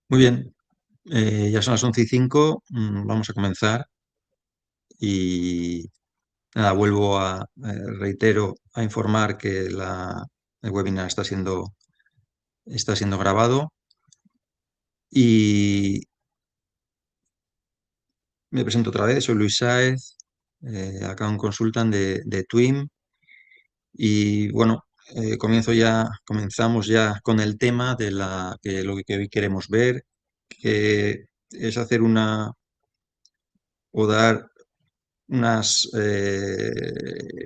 Muy bien, ya son las 11:05, vamos a comenzar y nada, reitero, a informar que el webinar está siendo grabado y me presento otra vez, soy Luis Sáez, account consultant de TWIM y bueno, comenzamos ya con el tema de lo que hoy queremos ver, que es hacer o dar unas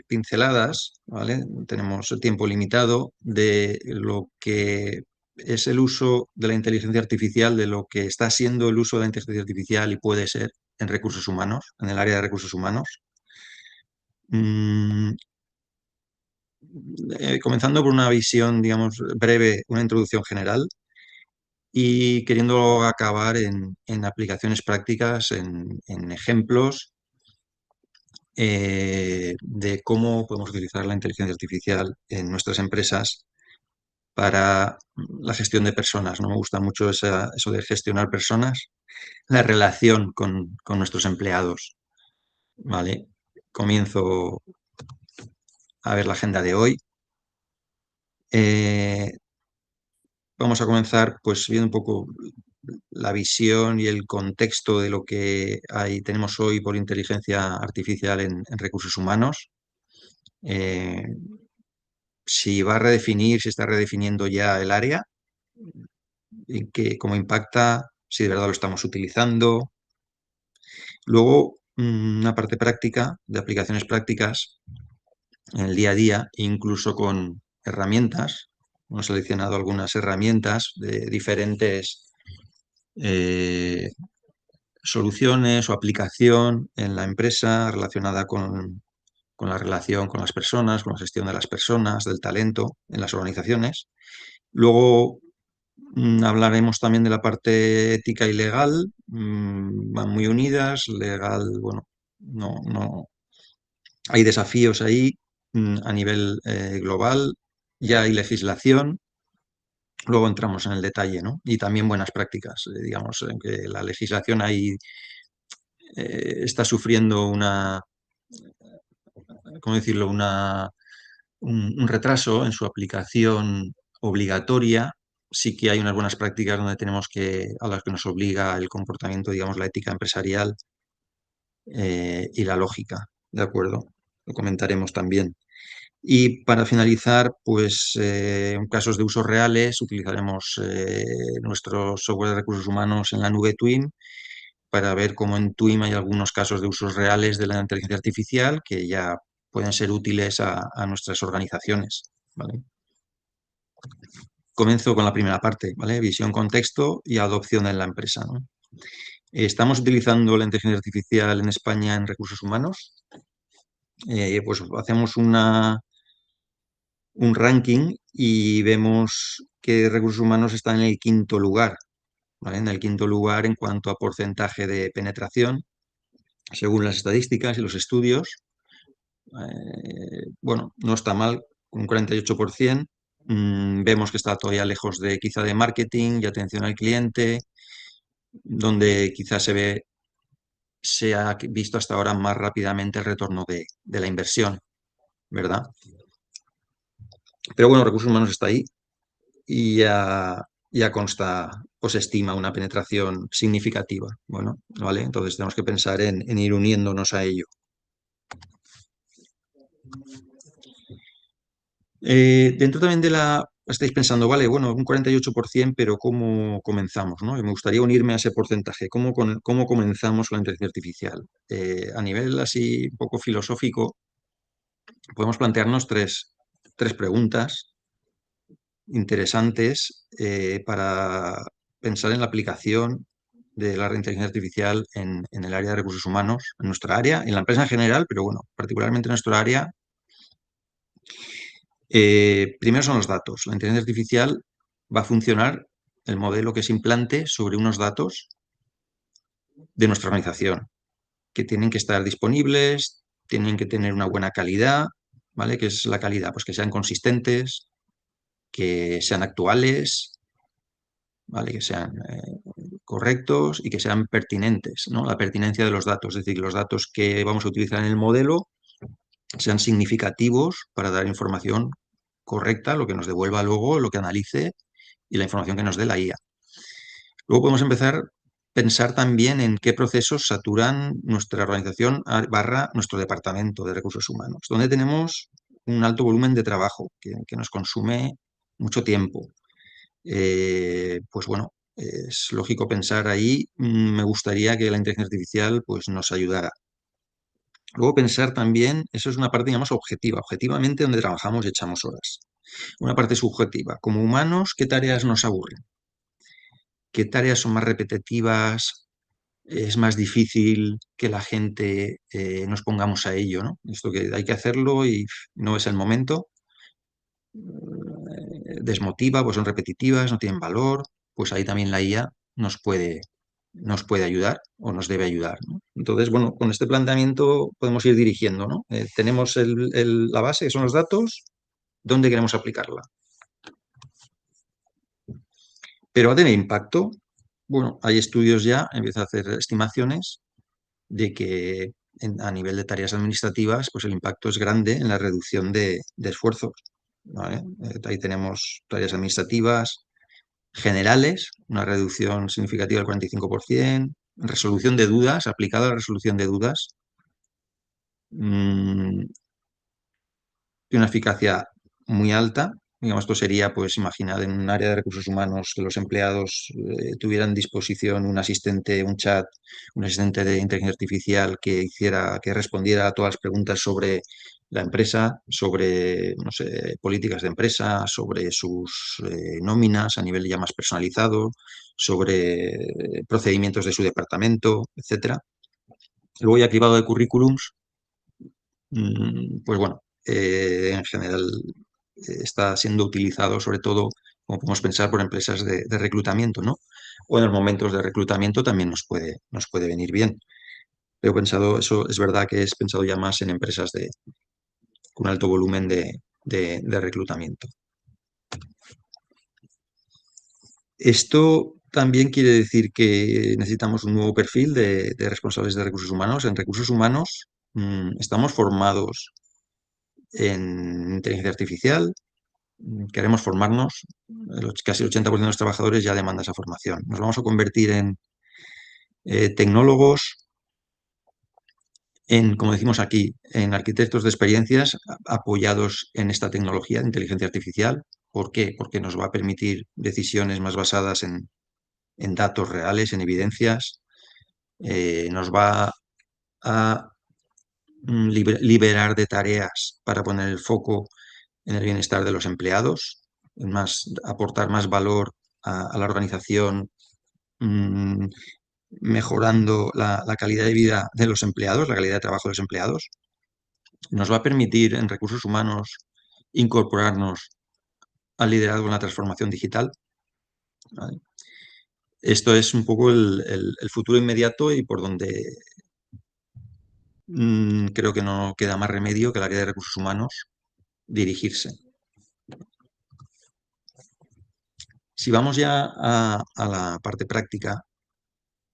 pinceladas, ¿vale? Tenemos el tiempo limitado de lo que es el uso de la inteligencia artificial, de lo que está siendo el uso de la inteligencia artificial y puede ser en recursos humanos, en el área de recursos humanos. Mm, Comenzando por una visión, digamos, breve, una introducción general y queriendo acabar en aplicaciones prácticas, en ejemplos de cómo podemos utilizar la inteligencia artificial en nuestras empresas para la gestión de personas. No me gusta mucho eso de gestionar personas, la relación con nuestros empleados. ¿Vale? Comienzo a ver la agenda de hoy. Eh, Vamos a comenzar pues viendo un poco la visión y el contexto de lo que tenemos hoy por inteligencia artificial en recursos humanos. Eh, si está redefiniendo ya el área, cómo impacta, si de verdad lo estamos utilizando. Luego, una parte práctica, de aplicaciones prácticas en el día a día, incluso con herramientas. Hemos seleccionado algunas herramientas de diferentes eh, soluciones o aplicación en la empresa relacionada con la relación con las personas, con la gestión de las personas, del talento en las organizaciones. Luego hablaremos también de la parte ética y legal, van muy unidas, legal, bueno, no, hay desafíos ahí a nivel global, ya hay legislación, luego entramos en el detalle, ¿no? Y también buenas prácticas, digamos, en que la legislación ahí está sufriendo ¿cómo decirlo? Un retraso en su aplicación obligatoria. Sí que hay unas buenas prácticas a las que nos obliga el comportamiento, digamos, la ética empresarial y la lógica, ¿de acuerdo? Lo comentaremos también. Y para finalizar, pues en casos de usos reales utilizaremos nuestro software de recursos humanos en la nube TWIM para ver cómo en TWIM hay algunos casos de usos reales de la inteligencia artificial que ya pueden ser útiles a nuestras organizaciones, ¿vale? Comienzo con la primera parte, ¿vale? Visión, contexto y adopción en la empresa, ¿no? Estamos utilizando la inteligencia artificial en España en recursos humanos. Pues hacemos un ranking y vemos que recursos humanos está en el quinto lugar, ¿vale? En el quinto lugar en cuanto a porcentaje de penetración, según las estadísticas y los estudios. Bueno, no está mal, con un 48%. Vemos que está todavía lejos de quizá de marketing y atención al cliente, donde quizás se ha visto hasta ahora más rápidamente el retorno de la inversión, ¿verdad? Pero bueno, recursos humanos está ahí y ya consta o se estima una penetración significativa. Bueno, ¿vale? Entonces tenemos que pensar en ir uniéndonos a ello. Dentro también estáis pensando, vale, bueno, un 48%, pero ¿cómo comenzamos, no? Y me gustaría unirme a ese porcentaje. ¿Cómo comenzamos con la inteligencia artificial? A nivel así un poco filosófico, podemos plantearnos tres preguntas interesantes para pensar en la aplicación de la inteligencia artificial en el área de recursos humanos, en nuestra área, en la empresa en general, pero bueno, particularmente en nuestra área. Primero son los datos. La inteligencia artificial va a funcionar el modelo que se implante sobre unos datos de nuestra organización, que tienen que estar disponibles, tienen que tener una buena calidad, ¿vale? ¿Qué es la calidad? Pues que sean consistentes, que sean actuales, ¿vale? Que sean correctos y que sean pertinentes, ¿no? La pertinencia de los datos, es decir, los datos que vamos a utilizar en el modelo sean significativos para dar información correcta, lo que nos devuelva luego, lo que analice y la información que nos dé la IA. Luego podemos empezar a pensar también en qué procesos saturan nuestra organización barra nuestro departamento de recursos humanos, donde tenemos un alto volumen de trabajo que nos consume mucho tiempo. Pues bueno, es lógico pensar ahí, me gustaría que la inteligencia artificial pues, nos ayudara. Luego pensar también, eso es una parte, digamos, objetiva, objetivamente donde trabajamos y echamos horas. Una parte subjetiva, como humanos, ¿qué tareas nos aburren? ¿Qué tareas son más repetitivas? ¿Es más difícil que la gente nos pongamos a ello, ¿no? Esto que hay que hacerlo y no es el momento, desmotiva, pues son repetitivas, no tienen valor, pues ahí también la IA nos puede ayudar o nos debe ayudar, ¿no? Entonces, bueno, con este planteamiento podemos ir dirigiendo, ¿no? Tenemos la base, que son los datos, ¿dónde queremos aplicarla? Pero ¿va a tener impacto? Bueno, hay estudios ya, empieza a hacer estimaciones de que a nivel de tareas administrativas, pues el impacto es grande en la reducción de esfuerzos, ¿vale? Ahí tenemos tareas administrativas generales, una reducción significativa del 45%, resolución de dudas, aplicada a la resolución de dudas, mm, y una eficacia muy alta. Digamos, esto sería, pues, imaginar en un área de recursos humanos que los empleados tuvieran a disposición un asistente, un chat, un asistente de inteligencia artificial que hiciera, que respondiera a todas las preguntas sobre la empresa, sobre, no sé, políticas de empresa, sobre sus nóminas a nivel ya más personalizado, sobre procedimientos de su departamento, etcétera. Luego ya cribado de currículums, pues bueno, en general está siendo utilizado sobre todo, como podemos pensar, por empresas de reclutamiento, ¿no? O en los momentos de reclutamiento también nos puede venir bien. Pero he pensado, eso es verdad que es pensado ya más en empresas con alto volumen de reclutamiento. Esto también quiere decir que necesitamos un nuevo perfil de responsables de recursos humanos. En recursos humanos estamos formados en inteligencia artificial, queremos formarnos, casi el 80% de los trabajadores ya demanda esa formación. Nos vamos a convertir en tecnólogos, en, como decimos aquí, en arquitectos de experiencias apoyados en esta tecnología de inteligencia artificial. ¿Por qué? Porque nos va a permitir decisiones más basadas en datos reales, en evidencias, nos va a liberar de tareas para poner el foco en el bienestar de los empleados, en aportar más valor a la organización, mm, mejorando la calidad de vida de los empleados, la calidad de trabajo de los empleados. Nos va a permitir en recursos humanos incorporarnos al liderazgo en la transformación digital, ¿vale? Esto es un poco el futuro inmediato y por donde creo que no queda más remedio que el área de recursos humanos dirigirse. Si vamos ya a la parte práctica,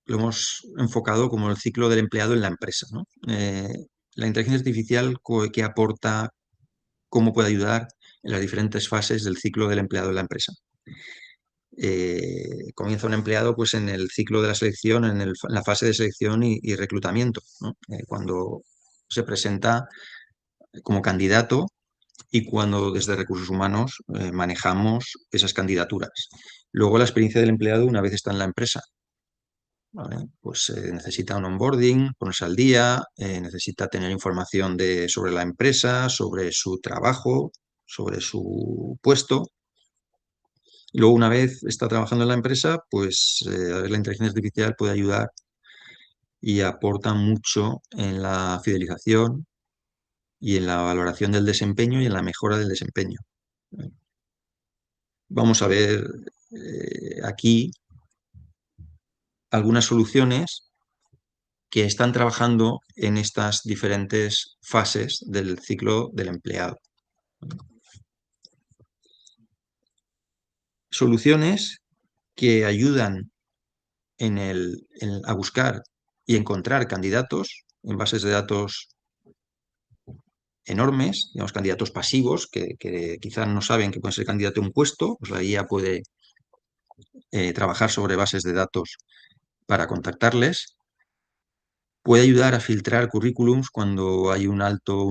lo hemos enfocado como el ciclo del empleado en la empresa, ¿no? La inteligencia artificial que aporta, cómo puede ayudar en las diferentes fases del ciclo del empleado en la empresa. Comienza un empleado pues, en el ciclo de la selección, en la fase de selección y reclutamiento, ¿no? Cuando se presenta como candidato y cuando desde recursos humanos manejamos esas candidaturas. Luego la experiencia del empleado una vez está en la empresa. ¿Vale? Pues necesita un onboarding, ponerse al día, necesita tener información sobre la empresa, sobre su trabajo, sobre su puesto. Y luego, una vez está trabajando en la empresa, pues la inteligencia artificial puede ayudar y aporta mucho en la fidelización y en la valoración del desempeño y en la mejora del desempeño. Vamos a ver aquí algunas soluciones que están trabajando en estas diferentes fases del ciclo del empleado. Soluciones que ayudan a buscar y encontrar candidatos en bases de datos enormes, digamos, candidatos pasivos que quizás no saben que pueden ser candidato a un puesto, pues la IA puede trabajar sobre bases de datos para contactarles. Puede ayudar a filtrar currículums cuando hay un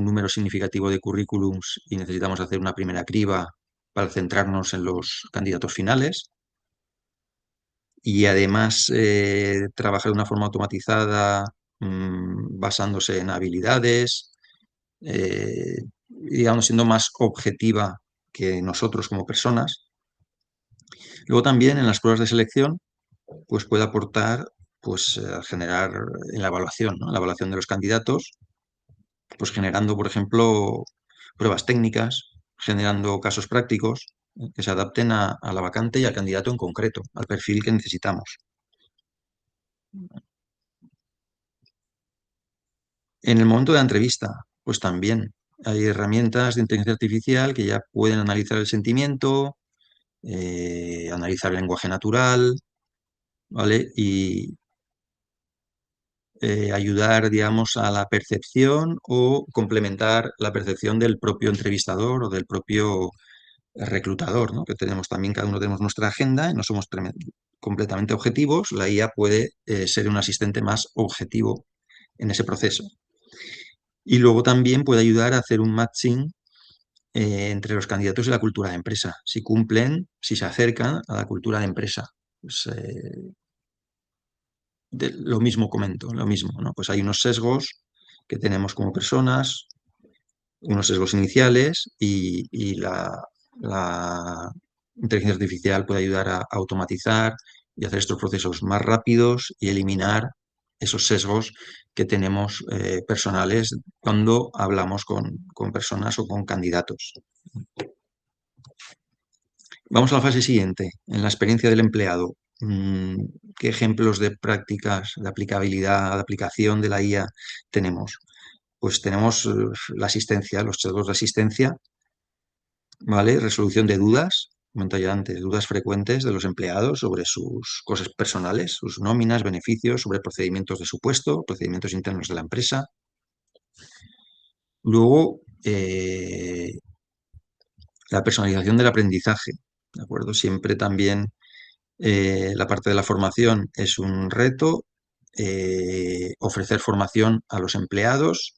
número significativo de currículums y necesitamos hacer una primera criba para centrarnos en los candidatos finales. Y además trabajar de una forma automatizada, basándose en habilidades, digamos, siendo más objetiva que nosotros como personas. Luego también en las pruebas de selección, pues puede aportar, pues a generar en la evaluación, ¿no? La evaluación de los candidatos, pues generando, por ejemplo, pruebas técnicas, generando casos prácticos que se adapten a la vacante y al candidato en concreto, al perfil que necesitamos. En el momento de la entrevista, pues también hay herramientas de inteligencia artificial que ya pueden analizar el sentimiento, analizar el lenguaje natural, ¿vale? Y ayudar, digamos, a la percepción o complementar la percepción del propio entrevistador o del propio reclutador, ¿no? Que tenemos también, cada uno tenemos nuestra agenda y no somos completamente objetivos. La IA puede ser un asistente más objetivo en ese proceso. Y luego también puede ayudar a hacer un matching entre los candidatos y la cultura de empresa, si cumplen, si se acercan a la cultura de empresa. Pues, lo mismo comento, lo mismo, ¿no? Pues hay unos sesgos que tenemos como personas, unos sesgos iniciales y la inteligencia artificial puede ayudar a automatizar y hacer estos procesos más rápidos y eliminar esos sesgos que tenemos personales cuando hablamos con personas o con candidatos. Vamos a la fase siguiente, en la experiencia del empleado. ¿Qué ejemplos de prácticas, de aplicabilidad, de aplicación de la IA tenemos? Pues tenemos la asistencia, los chatbots de asistencia, ¿vale? Resolución de dudas, comenté ya antes, dudas frecuentes de los empleados sobre sus cosas personales, sus nóminas, beneficios, sobre procedimientos de su puesto, procedimientos internos de la empresa. Luego, la personalización del aprendizaje, ¿de acuerdo? Siempre también la parte de la formación es un reto, ofrecer formación a los empleados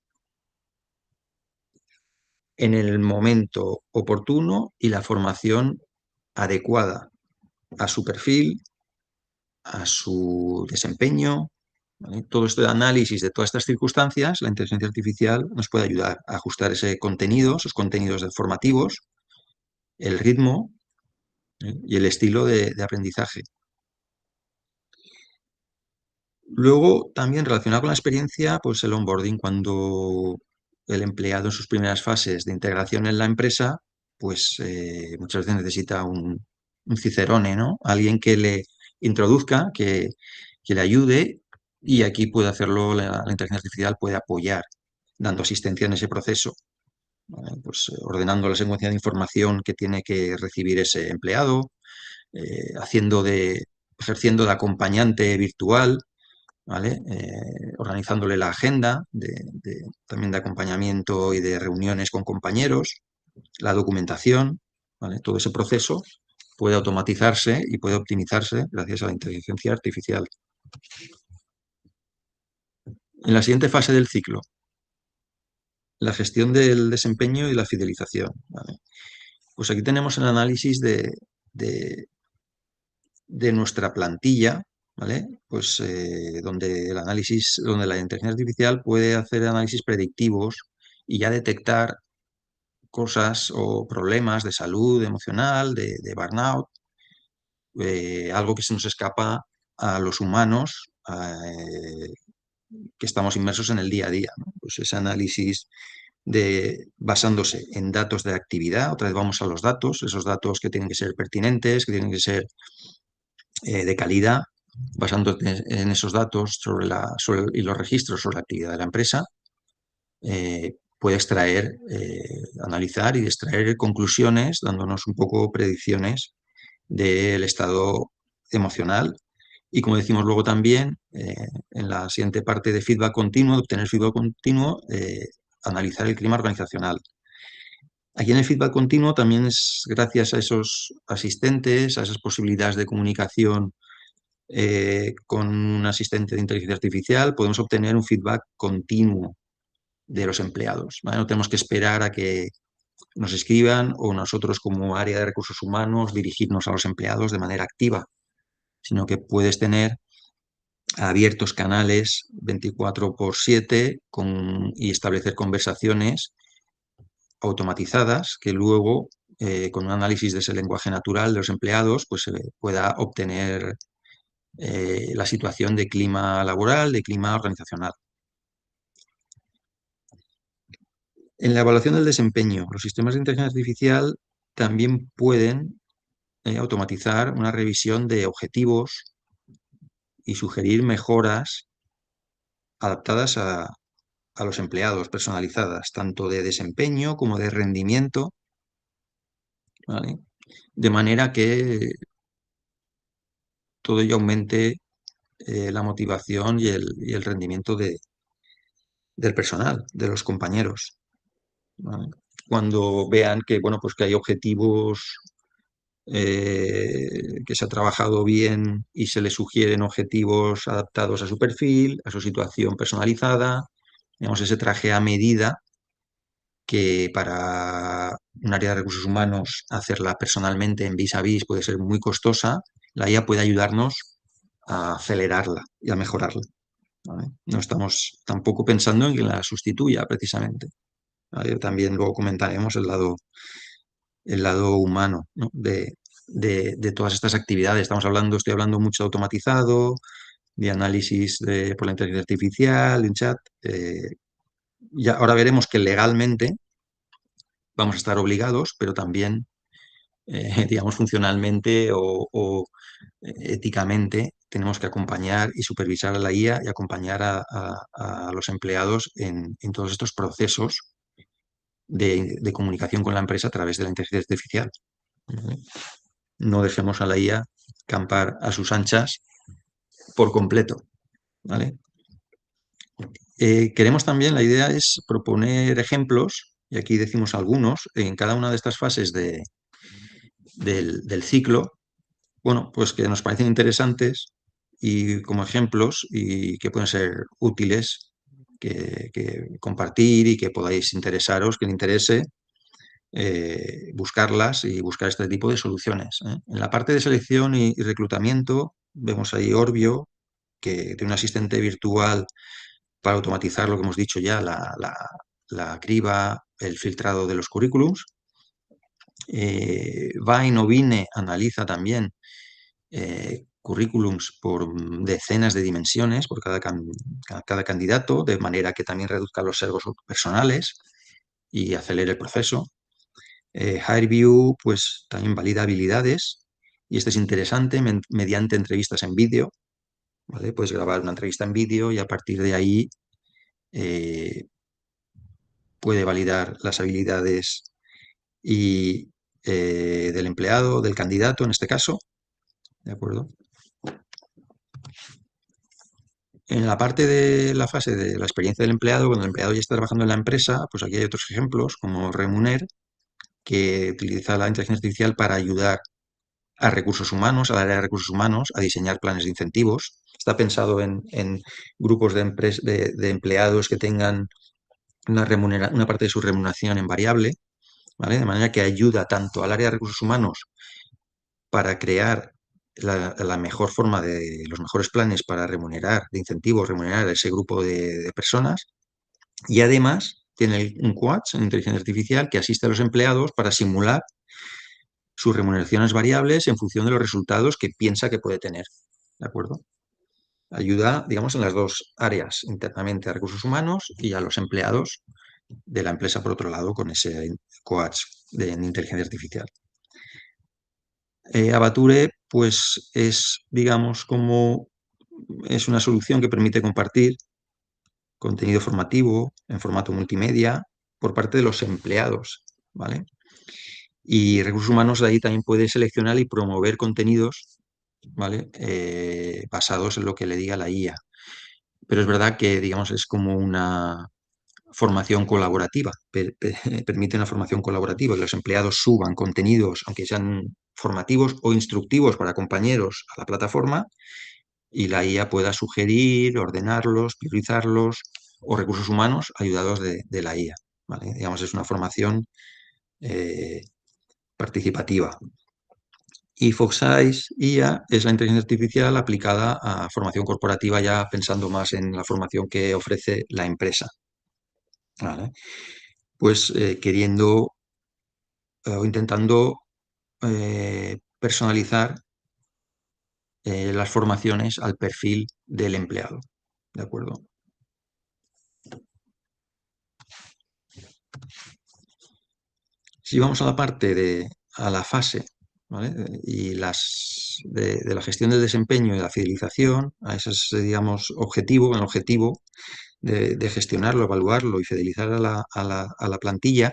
en el momento oportuno y la formación adecuada a su perfil, a su desempeño. ¿Vale? Todo este análisis de todas estas circunstancias, la inteligencia artificial nos puede ayudar a ajustar ese contenido, esos contenidos formativos, el ritmo, y el estilo de aprendizaje. Luego, también relacionado con la experiencia, pues el onboarding, cuando el empleado en sus primeras fases de integración en la empresa, pues muchas veces necesita un cicerone, ¿no? Alguien que le introduzca, que le ayude, y aquí puede hacerlo, la inteligencia artificial puede apoyar, dando asistencia en ese proceso, ¿vale? Pues ordenando la secuencia de información que tiene que recibir ese empleado, ejerciendo de acompañante virtual, ¿vale? Organizándole la agenda también de acompañamiento y de reuniones con compañeros, la documentación, ¿vale? Todo ese proceso puede automatizarse y puede optimizarse gracias a la inteligencia artificial. En la siguiente fase del ciclo, la gestión del desempeño y la fidelización, ¿vale? Pues aquí tenemos el análisis de, de nuestra plantilla, ¿vale? Pues donde la inteligencia artificial puede hacer análisis predictivos y ya detectar cosas o problemas de salud emocional, de burnout, algo que se nos escapa a los humanos que estamos inmersos en el día a día, ¿no? Pues ese análisis basándose en datos de actividad, otra vez vamos a los datos, esos datos que tienen que ser pertinentes, que tienen que ser de calidad, basándote en esos datos y los registros sobre la actividad de la empresa, puede extraer, analizar y extraer conclusiones, dándonos un poco predicciones del estado emocional Y como decimos luego también, en la siguiente parte de feedback continuo, de obtener feedback continuo, analizar el clima organizacional. Aquí en el feedback continuo también es gracias a esos asistentes, a esas posibilidades de comunicación con un asistente de inteligencia artificial, podemos obtener un feedback continuo de los empleados, ¿vale? No tenemos que esperar a que nos escriban o nosotros como área de recursos humanos dirigirnos a los empleados de manera activa, sino que puedes tener abiertos canales 24/7 y establecer conversaciones automatizadas que luego, con un análisis de ese lenguaje natural de los empleados, pues se pueda obtener la situación de clima laboral, de clima organizacional. En la evaluación del desempeño, los sistemas de inteligencia artificial también pueden automatizar una revisión de objetivos y sugerir mejoras adaptadas a los empleados, personalizadas, tanto de desempeño como de rendimiento, ¿vale? De manera que todo ello aumente la motivación y el rendimiento del personal, de los compañeros, ¿vale? Cuando vean que, bueno, pues que hay objetivos que se ha trabajado bien y se le sugieren objetivos adaptados a su perfil, a su situación personalizada, digamos, ese traje a medida que para un área de recursos humanos hacerla personalmente en vis a vis puede ser muy costosa, la IA puede ayudarnos a acelerarla y a mejorarla, ¿vale? No estamos tampoco pensando en que la sustituya precisamente, ¿vale? También luego comentaremos el lado humano, ¿no? de todas estas actividades. Estoy hablando mucho de automatizado, de análisis por la inteligencia artificial, de un chat. Ya ahora veremos que legalmente vamos a estar obligados, pero también, digamos, funcionalmente o éticamente tenemos que acompañar y supervisar a la IA y acompañar a los empleados en todos estos procesos de comunicación con la empresa a través de la inteligencia artificial. ¿Vale? No dejemos a la IA campar a sus anchas por completo, ¿vale? Queremos también, la idea es proponer ejemplos, y aquí decimos algunos, en cada una de estas fases del ciclo, bueno, pues que nos parecen interesantes y como ejemplos y que pueden ser útiles que compartir y que podáis interesaros, que le interese buscarlas y buscar este tipo de soluciones, ¿eh? En la parte de selección y reclutamiento vemos ahí Orbio, que tiene un asistente virtual para automatizar lo que hemos dicho ya, la criba, el filtrado de los currículums. Vine o Vine analiza también currículums por decenas de dimensiones por cada candidato, de manera que también reduzca los sesgos personales y acelere el proceso. HireVue pues también valida habilidades y este es interesante mediante entrevistas en vídeo, ¿vale? Puedes grabar una entrevista en vídeo y a partir de ahí eh, puede validar las habilidades y, del empleado, del candidato en este caso, ¿de acuerdo? En la parte de la fase de la experiencia del empleado, cuando el empleado ya está trabajando en la empresa, pues aquí hay otros ejemplos como Remuner, que utiliza la inteligencia artificial para ayudar a recursos humanos, al área de recursos humanos, a diseñar planes de incentivos. Está pensado en grupos de empleados que tengan una parte de su remuneración en variable, ¿vale? De manera que ayuda tanto al área de recursos humanos para crear la mejor forma de los mejores planes para remunerar, de incentivos, remunerar a ese grupo de personas. Y además tiene un coach en inteligencia artificial que asiste a los empleados para simular sus remuneraciones variables en función de los resultados que piensa que puede tener. ¿De acuerdo? Ayuda, digamos, en las dos áreas, internamente a recursos humanos y a los empleados de la empresa, por otro lado, con ese coach de inteligencia artificial. Avature, pues es, digamos, como es una solución que permite compartir contenido formativo en formato multimedia por parte de los empleados, ¿vale? Y recursos humanos de ahí también puede seleccionar y promover contenidos ¿vale? Basados en lo que le diga la IA. Pero es verdad que, digamos, es como una formación colaborativa, permite una formación colaborativa, que los empleados suban contenidos, aunque sean formativos o instructivos para compañeros a la plataforma, y la IA pueda sugerir, ordenarlos, priorizarlos, o recursos humanos ayudados de la IA, ¿vale? Digamos, es una formación eh, participativa. Y Fox Eyes IA es la inteligencia artificial aplicada a formación corporativa, ya pensando más en la formación que ofrece la empresa, ¿vale? Pues queriendo o intentando personalizar las formaciones al perfil del empleado, ¿de acuerdo? Si vamos a la parte a la fase, ¿vale? Y de la gestión del desempeño y la fidelización, a ese es, digamos, el objetivo de gestionarlo, evaluarlo y fidelizar a la plantilla,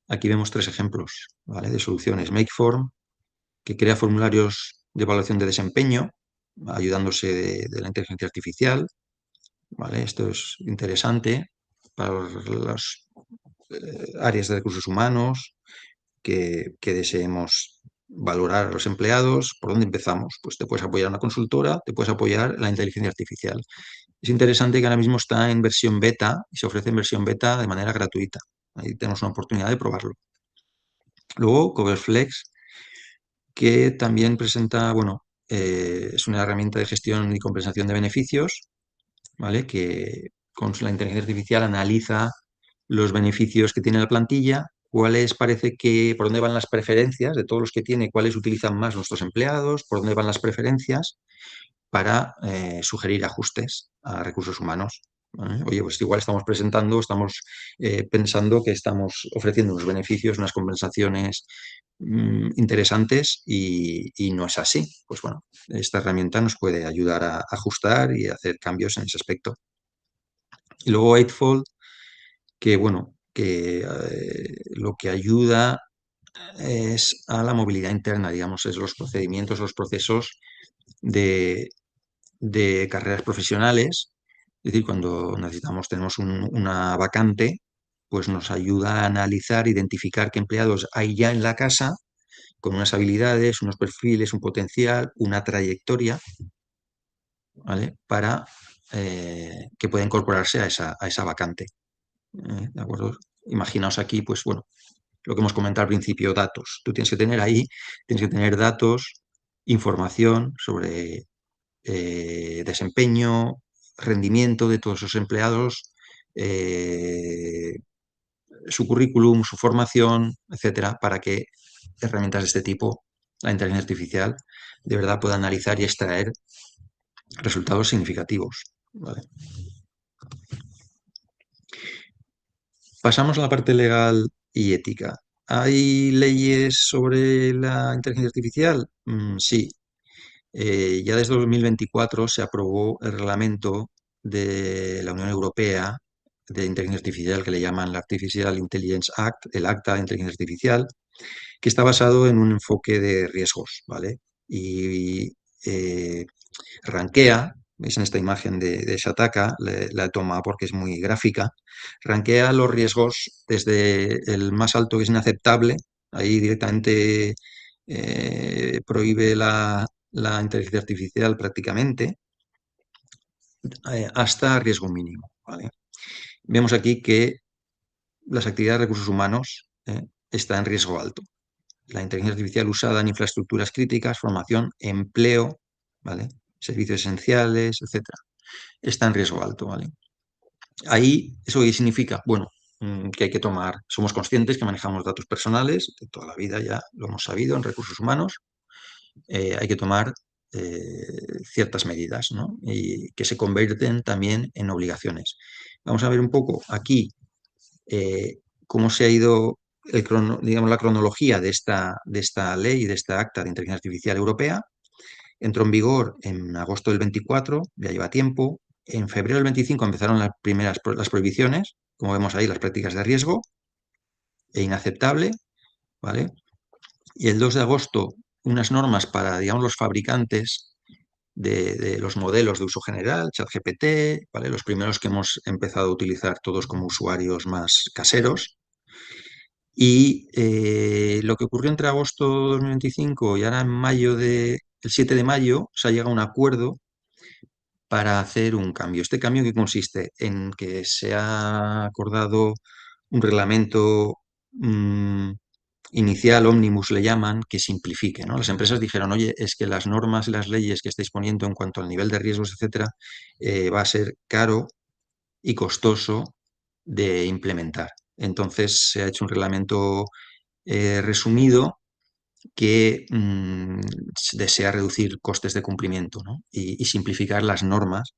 aquí vemos tres ejemplos, ¿vale? De soluciones. Makeform, que crea formularios de evaluación de desempeño, ayudándose de la inteligencia artificial, ¿vale? Esto es interesante para las áreas de recursos humanos que deseemos valorar a los empleados. ¿Por dónde empezamos? Pues te puedes apoyar en una consultora, te puedes apoyar en la inteligencia artificial. Es interesante que ahora mismo está en versión beta y se ofrece en versión beta de manera gratuita. Ahí tenemos una oportunidad de probarlo. Luego, Coverflex, que también presenta, bueno, es una herramienta de gestión y compensación de beneficios, ¿vale? Que con la inteligencia artificial analiza los beneficios que tiene la plantilla, cuáles parece que, por dónde van las preferencias de todos los que tiene, cuáles utilizan más nuestros empleados, por dónde van las preferencias para sugerir ajustes a recursos humanos. ¿Vale? Oye, pues igual estamos pensando que estamos ofreciendo unos beneficios, unas compensaciones interesantes y no es así. Pues bueno, esta herramienta nos puede ayudar a ajustar y hacer cambios en ese aspecto. Y luego Eightfold, que bueno, que lo que ayuda es a la movilidad interna, digamos, es los procedimientos, los procesos de, de carreras profesionales. Es decir, cuando tenemos una vacante, pues nos ayuda a analizar, identificar qué empleados hay ya en la casa con unas habilidades, unos perfiles, un potencial, una trayectoria, ¿vale? Para que pueda incorporarse a esa vacante. ¿De acuerdo? Imaginaos aquí, pues bueno, lo que hemos comentado al principio, datos. Tú tienes que tener datos, información sobre desempeño, rendimiento de todos esos empleados, eh, su currículum, su formación, etcétera, para que herramientas de este tipo, la inteligencia artificial, de verdad pueda analizar y extraer resultados significativos. ¿Vale? Pasamos a la parte legal y ética. ¿Hay leyes sobre la inteligencia artificial? Sí. Ya desde 2024 se aprobó el reglamento de la Unión Europea de inteligencia artificial que le llaman la Artificial Intelligence Act, el Acta de Inteligencia Artificial, que está basado en un enfoque de riesgos, ¿vale? Y rankea, veis en esta imagen de Shataka, la he tomado porque es muy gráfica, rankea los riesgos desde el más alto que es inaceptable, ahí directamente prohíbe la inteligencia artificial prácticamente, hasta riesgo mínimo, ¿vale? Vemos aquí que las actividades de recursos humanos está en riesgo alto. La inteligencia artificial usada en infraestructuras críticas, formación, empleo, ¿vale? Servicios esenciales, etcétera, está en riesgo alto, ¿vale? Ahí, ¿eso qué significa? Bueno, que hay que somos conscientes que manejamos datos personales, de toda la vida ya lo hemos sabido en recursos humanos, hay que tomar ciertas medidas, ¿no? Y que se convierten también en obligaciones. Vamos a ver un poco aquí cómo se ha ido digamos, la cronología de esta ley, de esta acta de inteligencia artificial europea. Entró en vigor en agosto del 24, ya lleva tiempo. En febrero del 25 empezaron las primeras las prohibiciones, como vemos ahí, las prácticas de riesgo e inaceptable, ¿vale? Y el 2 de agosto unas normas para, digamos, los fabricantes de los modelos de uso general, ChatGPT, ¿vale? Los primeros que hemos empezado a utilizar todos como usuarios más caseros. Y lo que ocurrió entre agosto de 2025 y ahora en el 7 de mayo, se ha llegado a un acuerdo para hacer un cambio. ¿Este cambio que consiste? En que se ha acordado un reglamento inicial, ómnibus le llaman, que simplifique, ¿no? Las empresas dijeron, oye, es que las normas y las leyes que estáis poniendo en cuanto al nivel de riesgos, etcétera, va a ser caro y costoso de implementar. Entonces se ha hecho un reglamento resumido que desea reducir costes de cumplimiento, ¿no? Y simplificar las normas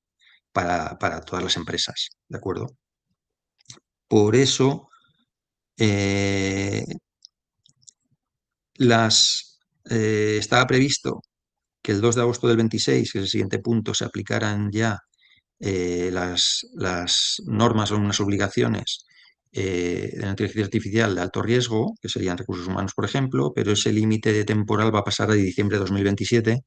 para todas las empresas, ¿de acuerdo? Por eso, eh, estaba previsto que el 2 de agosto del 26, que es el siguiente punto, se aplicaran ya las normas o unas obligaciones de la inteligencia artificial de alto riesgo, que serían recursos humanos, por ejemplo, pero ese límite temporal va a pasar a diciembre de 2027,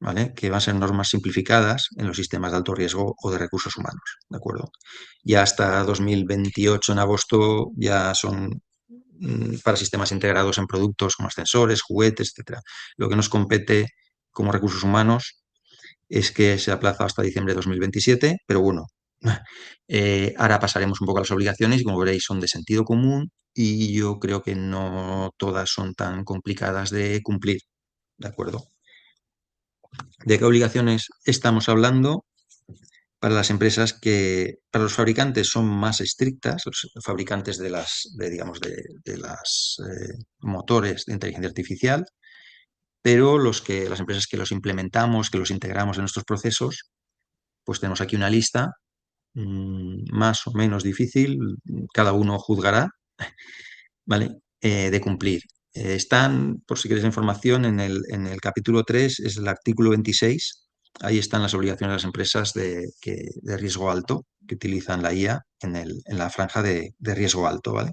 ¿vale? Que van a ser normas simplificadas en los sistemas de alto riesgo o de recursos humanos, ¿de acuerdo? Ya hasta 2028, en agosto, ya son para sistemas integrados en productos como ascensores, juguetes, etcétera. Lo que nos compete como recursos humanos es que se aplaza hasta diciembre de 2027, pero bueno, ahora pasaremos un poco a las obligaciones y como veréis son de sentido común y yo creo que no todas son tan complicadas de cumplir, ¿de acuerdo? ¿De qué obligaciones estamos hablando? Para las empresas para los fabricantes son más estrictas, los fabricantes digamos, de las motores de inteligencia artificial, pero las empresas que los implementamos, que los integramos en nuestros procesos, pues tenemos aquí una lista más o menos difícil, cada uno juzgará, ¿vale? De cumplir. Están, por si queréis información, en el capítulo 3 es el artículo 26. Ahí están las obligaciones de las empresas de riesgo alto que utilizan la IA en la franja de riesgo alto, ¿vale?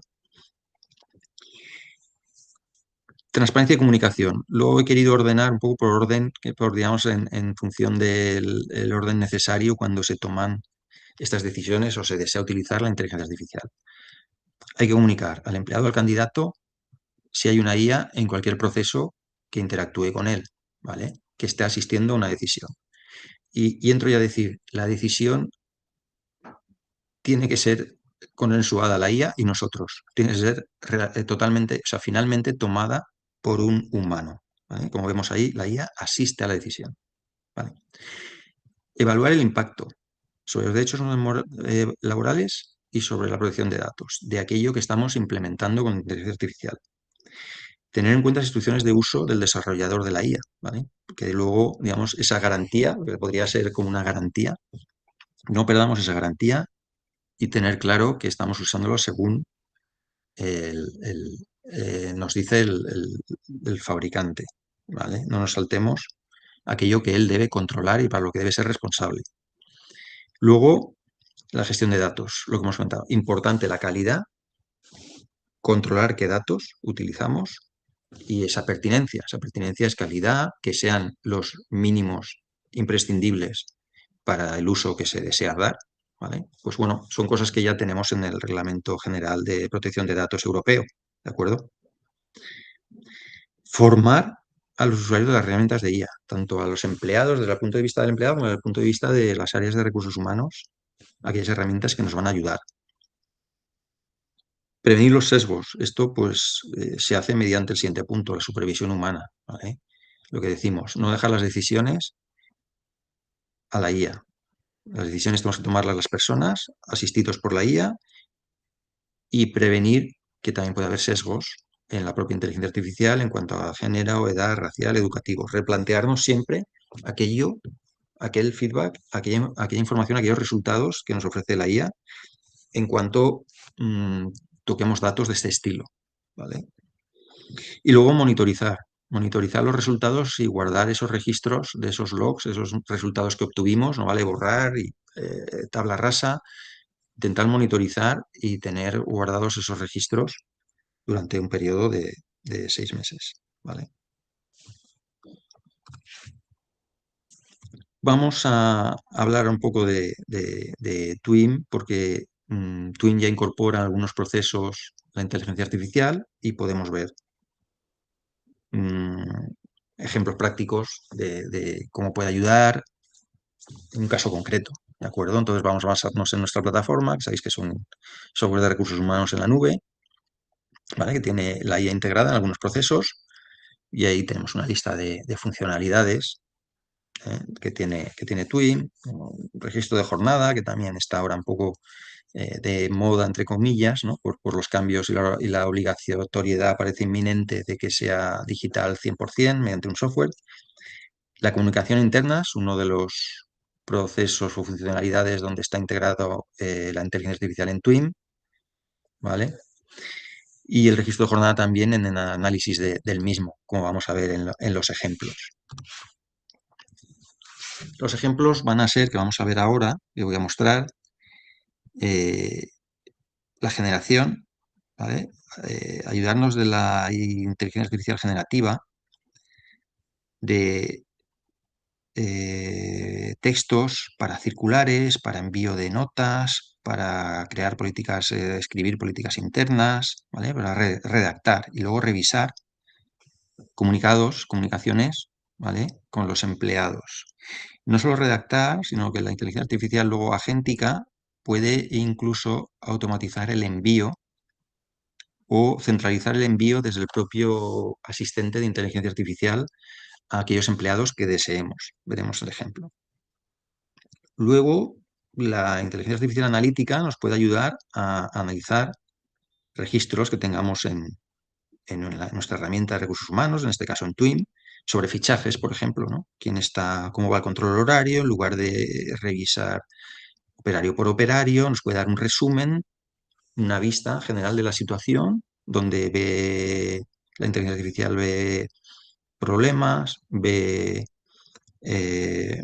Transparencia y comunicación. Luego he querido ordenar un poco por orden, digamos, en función del el orden necesario cuando se toman estas decisiones o se desea utilizar la inteligencia artificial. Hay que comunicar al empleado, al candidato, si hay una IA en cualquier proceso que interactúe con él, ¿vale? Que esté asistiendo a una decisión. Y entro ya a decir, la decisión tiene que ser consensuada la IA y nosotros. Tiene que ser totalmente, o sea, finalmente tomada por un humano, ¿vale? Como vemos ahí, la IA asiste a la decisión, ¿vale? Evaluar el impacto sobre los derechos laborales y sobre la protección de datos, de aquello que estamos implementando con inteligencia artificial. Tener en cuenta las instrucciones de uso del desarrollador de la IA, ¿vale? Que luego, digamos, esa garantía, que podría ser como una garantía, no perdamos esa garantía y tener claro que estamos usándolo según nos dice el fabricante, ¿vale? No nos saltemos aquello que él debe controlar y para lo que debe ser responsable. Luego, la gestión de datos, lo que hemos comentado. Importante la calidad, controlar qué datos utilizamos y esa pertinencia. Esa pertinencia es calidad, que sean los mínimos imprescindibles para el uso que se desea dar. ¿Vale? Pues bueno, son cosas que ya tenemos en el Reglamento General de Protección de Datos Europeo. ¿De acuerdo? Formar a los usuarios de las herramientas de IA, tanto a los empleados desde el punto de vista del empleado como desde el punto de vista de las áreas de recursos humanos, aquellas herramientas que nos van a ayudar. Prevenir los sesgos. Esto pues se hace mediante el siguiente punto, la supervisión humana. ¿Vale? Lo que decimos, no dejar las decisiones a la IA. Las decisiones tenemos que tomarlas las personas, asistidos por la IA, y prevenir que también puede haber sesgos en la propia inteligencia artificial en cuanto a género, edad, racial, educativo. Replantearnos siempre aquel feedback, aquella información, aquellos resultados que nos ofrece la IA en cuanto toquemos datos de este estilo. ¿Vale? Y luego monitorizar los resultados y guardar esos registros de esos logs, esos resultados que obtuvimos, no vale borrar y tabla rasa, intentar monitorizar y tener guardados esos registros durante un periodo de 6 meses, ¿vale? vamos a hablar un poco de Twin, porque Twin ya incorpora algunos procesos la inteligencia artificial y podemos ver mm, ejemplos prácticos de cómo puede ayudar en un caso concreto, ¿de acuerdo? Entonces vamos a basarnos en nuestra plataforma, que sabéis que es un software de recursos humanos en la nube, ¿vale? Que tiene la IA integrada en algunos procesos y ahí tenemos una lista de funcionalidades que tiene Twin, un registro de jornada, que también está ahora un poco de moda, entre comillas, ¿no? Por los cambios y la obligatoriedad parece inminente de que sea digital 100% mediante un software. La comunicación interna es uno de los procesos o funcionalidades donde está integrado la inteligencia artificial en Twin, ¿vale? Y el registro de jornada también en el análisis del mismo, como vamos a ver en los ejemplos. Los ejemplos van a ser, que vamos a ver ahora, que voy a mostrar, eh, la generación, ¿vale? Ayudarnos de la inteligencia artificial generativa, de textos para circulares, para envío de notas, para crear políticas, escribir políticas internas, ¿vale? Para redactar y luego revisar comunicaciones, ¿vale? Con los empleados. No solo redactar, sino que la inteligencia artificial luego agéntica puede incluso automatizar el envío o centralizar el envío desde el propio asistente de inteligencia artificial a aquellos empleados que deseemos. Veremos el ejemplo. Luego, la inteligencia artificial analítica nos puede ayudar a analizar registros que tengamos en nuestra herramienta de recursos humanos, en este caso en Twin, sobre fichajes, por ejemplo, ¿no? Cómo va el control horario, en lugar de revisar operario por operario, nos puede dar un resumen, una vista general de la situación, donde la inteligencia artificial ve problemas, ve,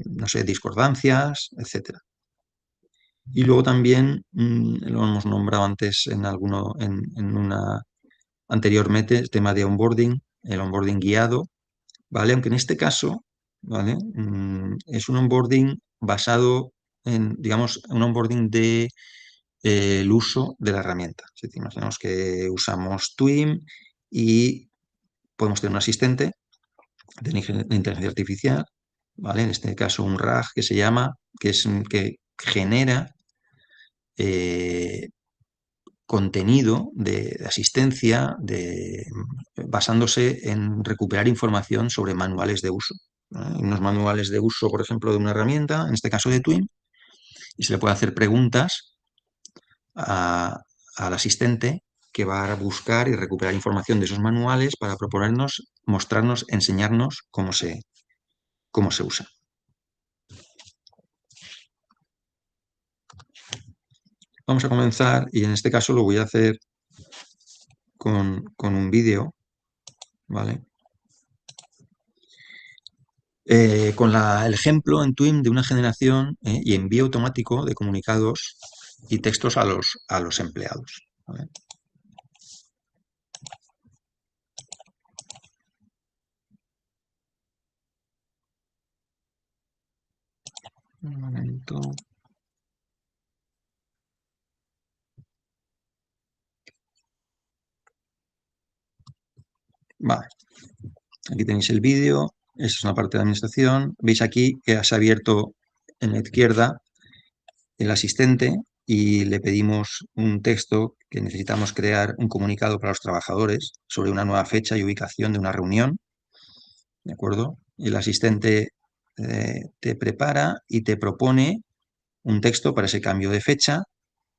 no sé, discordancias, etcétera. Y luego también, lo hemos nombrado antes en una anteriormente, el tema de onboarding, el onboarding guiado, ¿vale? Aunque en este caso, ¿vale? Es un onboarding basado en, digamos, un onboarding de el uso de la herramienta. Si te imaginamos que usamos Twin y podemos tener un asistente de inteligencia artificial, ¿vale? En este caso un RAG que se llama, que genera contenido de asistencia basándose en recuperar información sobre manuales de uso. ¿Vale? Unos manuales de uso, por ejemplo, de una herramienta, en este caso de Twin, y se le puede hacer preguntas al asistente que va a buscar y recuperar información de esos manuales para proponernos, mostrarnos, enseñarnos cómo se usa. Vamos a comenzar y en este caso lo voy a hacer con un vídeo, ¿vale? Con el ejemplo en Twin de una generación y envío automático de comunicados y textos a los empleados, ¿vale? Un momento. Vale, aquí tenéis el vídeo. Esta es una parte de administración. Veis aquí que se ha abierto en la izquierda el asistente y le pedimos un texto que necesitamos crear un comunicado para los trabajadores sobre una nueva fecha y ubicación de una reunión, ¿de acuerdo? Y el asistente te prepara y te propone un texto para ese cambio de fecha,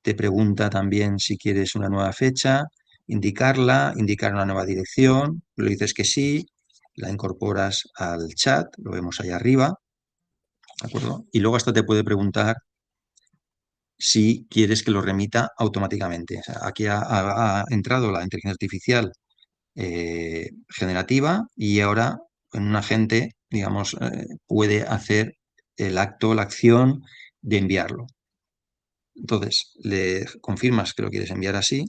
te pregunta también si quieres una nueva fecha, indicar una nueva dirección, le dices que sí, la incorporas al chat, lo vemos ahí arriba, ¿de acuerdo? Y luego hasta te puede preguntar si quieres que lo remita automáticamente. O sea, aquí ha entrado la inteligencia artificial generativa y ahora en un agente, digamos, puede hacer el acto, la acción de enviarlo. Entonces, le confirmas que lo quieres enviar así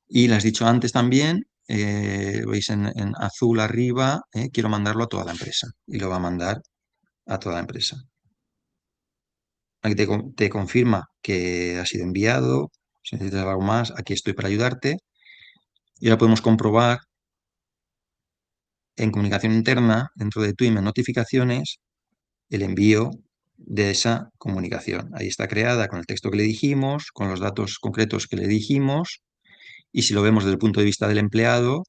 y le has dicho antes también veis en azul arriba, quiero mandarlo a toda la empresa y lo va a mandar a toda la empresa. Aquí te confirma que ha sido enviado. Si necesitas algo más, aquí estoy para ayudarte. Y ahora podemos comprobar en comunicación interna, dentro de Twim en notificaciones, el envío de esa comunicación. Ahí está creada con el texto que le dijimos, con los datos concretos que le dijimos. Y si lo vemos desde el punto de vista del empleado,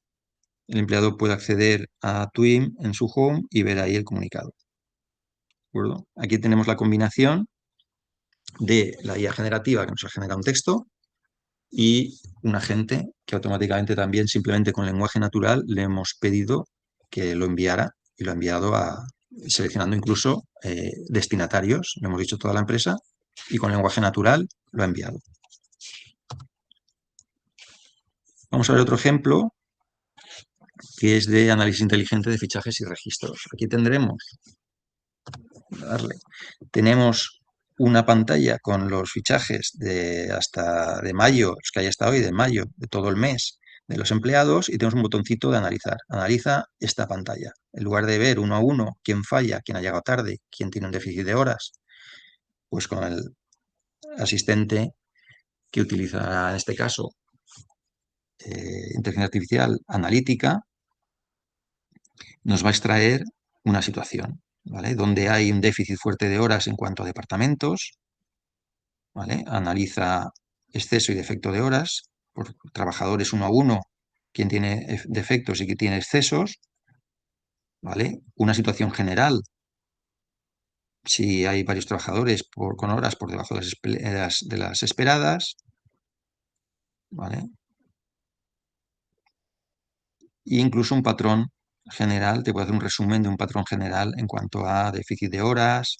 el empleado puede acceder a Twim en su home y ver ahí el comunicado. ¿De acuerdo? Aquí tenemos la combinación de la IA generativa que nos ha generado un texto y un agente que automáticamente también, simplemente con lenguaje natural, le hemos pedido que lo enviara y lo ha enviado seleccionando incluso destinatarios. Le hemos dicho toda la empresa y con lenguaje natural lo ha enviado. Vamos a ver otro ejemplo que es de análisis inteligente de fichajes y registros. Aquí tenemos una pantalla con los fichajes de mayo, los que hay hasta hoy, de mayo, de todo el mes, de los empleados, y tenemos un botoncito de analizar. Analiza esta pantalla. En lugar de ver uno a uno quién falla, quién ha llegado tarde, quién tiene un déficit de horas, pues con el asistente que utiliza en este caso inteligencia artificial analítica, nos va a extraer una situación, ¿vale? Donde hay un déficit fuerte de horas en cuanto a departamentos, ¿vale? Analiza exceso y defecto de horas por trabajadores uno a uno, quién tiene defectos y quién tiene excesos, ¿vale? Una situación general, si hay varios trabajadores con horas por debajo de las esperadas, ¿vale? E incluso un patrón general, te puede hacer un resumen de un patrón general en cuanto a déficit de horas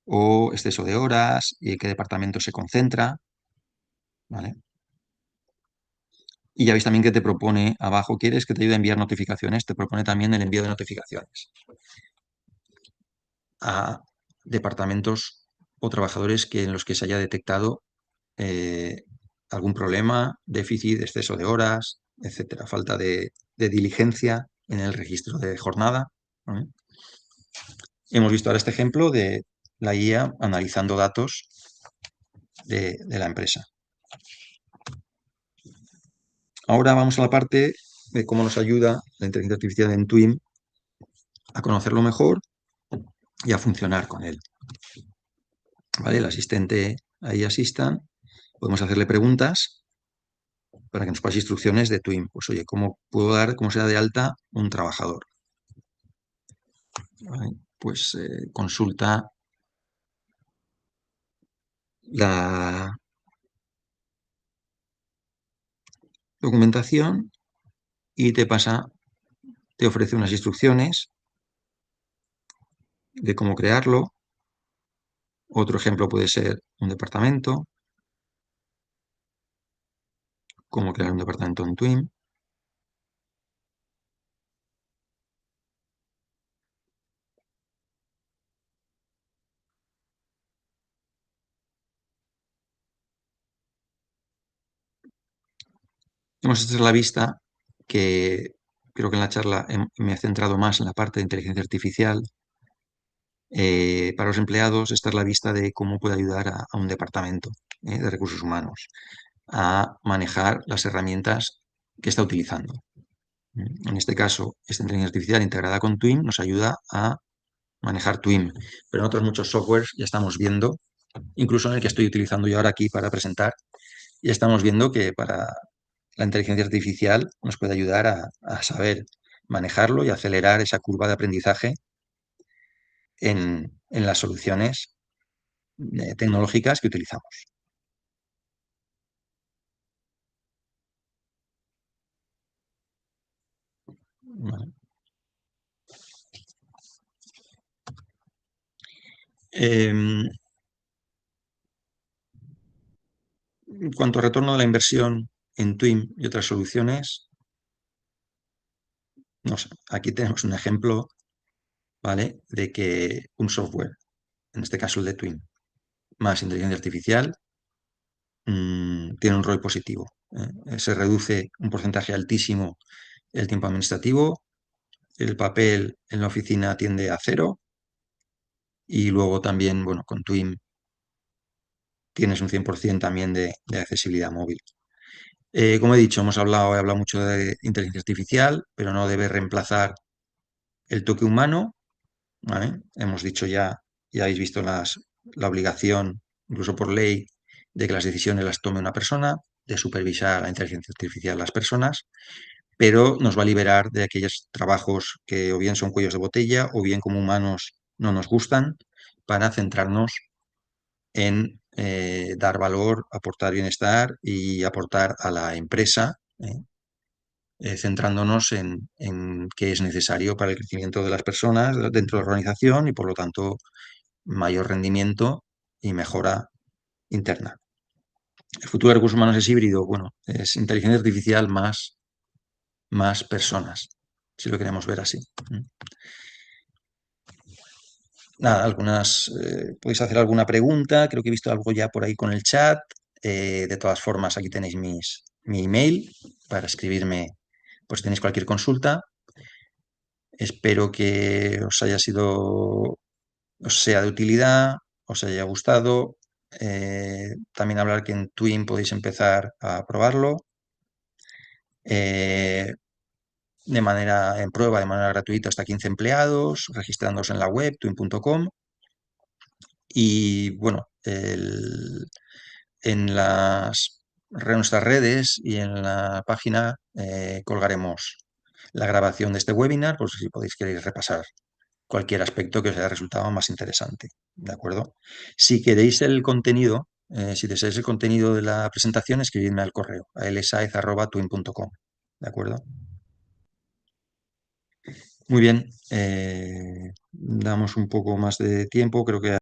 o exceso de horas y en qué departamento se concentra, ¿vale? Y ya veis también que te propone abajo, ¿quieres que te ayude a enviar notificaciones? Te propone también el envío de notificaciones a departamentos o trabajadores en los que se haya detectado eh, algún problema, déficit, exceso de horas, etcétera, falta de diligencia en el registro de jornada, ¿vale? Hemos visto ahora este ejemplo de la IA analizando datos de la empresa. Ahora vamos a la parte de cómo nos ayuda la inteligencia artificial en Twim a conocerlo mejor y a funcionar con él. ¿Vale? El asistente ahí asistan, podemos hacerle preguntas para que nos pase instrucciones de Twim. Pues oye, ¿cómo se da de alta un trabajador? ¿Vale? Pues consulta la documentación y te ofrece unas instrucciones de cómo crearlo. Otro ejemplo puede ser un departamento, cómo crear un departamento en Twim. Esta es la vista que creo que en la charla me he centrado más en la parte de inteligencia artificial. Para los empleados, esta es la vista de cómo puede ayudar a un departamento de recursos humanos a manejar las herramientas que está utilizando. En este caso, esta inteligencia artificial integrada con Twim nos ayuda a manejar Twim, pero en otros muchos softwares ya estamos viendo, incluso en el que estoy utilizando yo ahora aquí para presentar, ya estamos viendo que para la inteligencia artificial nos puede ayudar a saber manejarlo y acelerar esa curva de aprendizaje en las soluciones tecnológicas que utilizamos. Vale. En cuanto a retorno de la inversión en Twim y otras soluciones, no sé, aquí tenemos un ejemplo, ¿vale? De que un software, en este caso el de Twim, más inteligencia artificial, tiene un rol positivo. Se reduce un porcentaje altísimo el tiempo administrativo, el papel en la oficina tiende a cero y luego también, bueno, con Twim tienes un 100% también de accesibilidad móvil. Como he dicho, he hablado mucho de inteligencia artificial, pero no debe reemplazar el toque humano, ¿vale? Hemos dicho ya habéis visto la obligación, incluso por ley, de que las decisiones las tome una persona, de supervisar la inteligencia artificial las personas, pero nos va a liberar de aquellos trabajos que o bien son cuellos de botella o bien como humanos no nos gustan, para centrarnos en dar valor, aportar bienestar y aportar a la empresa, centrándonos en qué es necesario para el crecimiento de las personas dentro de la organización y, por lo tanto, mayor rendimiento y mejora interna. El futuro de recursos humanos es híbrido, bueno, es inteligencia artificial más personas, si lo queremos ver así. Nada, podéis hacer alguna pregunta, creo que he visto algo ya por ahí con el chat. De todas formas, aquí tenéis mi email para escribirme, pues si tenéis cualquier consulta. Espero que os sea de utilidad, os haya gustado. También hablar que en Twin podéis empezar a probarlo eh, en prueba, de manera gratuita, hasta 15 empleados, registrándose en la web, twin.com. Y bueno, en nuestras redes y en la página colgaremos la grabación de este webinar, por si podéis queréis repasar cualquier aspecto que os haya resultado más interesante. ¿De acuerdo? Si queréis el contenido, si deseáis el contenido de la presentación, escribidme al correo a lsaez@twin.com. ¿De acuerdo? Muy bien. Damos un poco más de tiempo, creo que